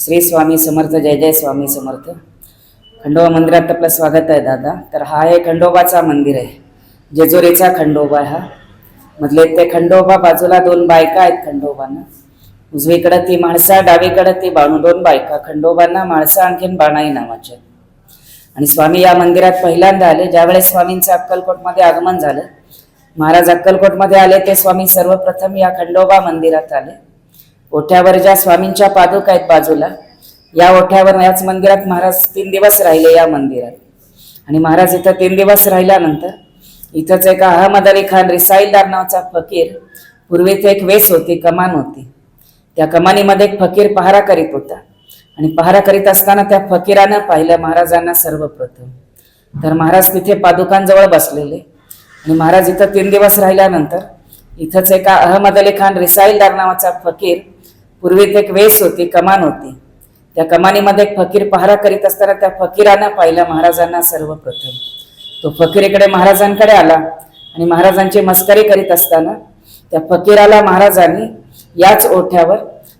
श्री स्वामी समर्थ. जय जय स्वामी समर्थ. खंडोबा मंदिरात आपलं स्वागत आहे दादा. तर हा आहे खंडोबाचा मंदिर आहे, जेजुरीचा खंडोबा. हा मधले ते खंडोबा, बाजूला दोन बायका आहेत खंडोबांना. उजवीकडे ती माणसा, डावीकडे ती बाणू, दोन बायका खंडोबांना माणसा आणखीन बाणाई नावाच्या. आणि स्वामी या मंदिरात पहिल्यांदा आले ज्यावेळेस स्वामींचं अक्कलकोटमध्ये आगमन झालं. महाराज अक्कलकोटमध्ये आले ते स्वामी सर्वप्रथम या खंडोबा मंदिरात आले. ओठ्यावर ज्या स्वामींच्या पादुका आहेत बाजूला, या ओठ्यावर याच मंदिरात महाराज 3 दिवस राहिले या मंदिरात. आणि महाराज इथं 3 दिवस राहिल्यानंतर इथंच एका अहमद अली खान रिसाईलदार नावाचा फकीर, पूर्वी इथे एक वेस होती, कमान होती. त्या कमानीमध्ये एक फकीर पहारा करीत होता. आणि पहारा करीत असताना त्या फकीरानं पाहिलं महाराजांना सर्वप्रथम. तर महाराज तिथे पादुकांजवळ बसलेले. आणि महाराज इथं 3 दिवस राहिल्यानंतर इथंच एका अहमद अली खान रिसाईलदार नावाचा फकीर, पूर्वी एक वेस होती, कमान होती. त्या कमानीमध्ये एक फकीर पहारा करीत असताना त्या फकीरानं पाहिलं महाराजांना सर्वप्रथम. तो फकीर इकडे महाराजांकडे आला आणि महाराजांची मस्करी करीत असताना त्या फकीराला महाराजांनी याच ओठ्यावर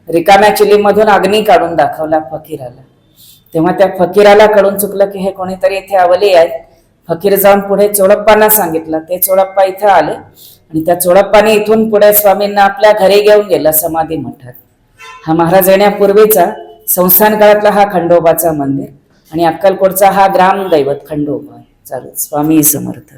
रिकाम्या चिलीमधून अग्नी काढून दाखवला फकीराला. तेव्हा त्या फकीराला कळून चुकलं की हे कोणीतरी इथे अवली आहे. फकीर जाऊन पुढे चोळप्पांना सांगितलं. ते चोळप्पा इथं आले आणि त्या चोळप्पाने इथून पुढे स्वामींना आपल्या घरी घेऊन गेला समाधी मठात. हा महाराज येण्यापूर्वीचा संस्थान काळातला हा खंडोबाचा मंदिर आणि अक्कलकोटचा हा ग्रामदैवत खंडोबा. चालू. स्वामी समर्थ.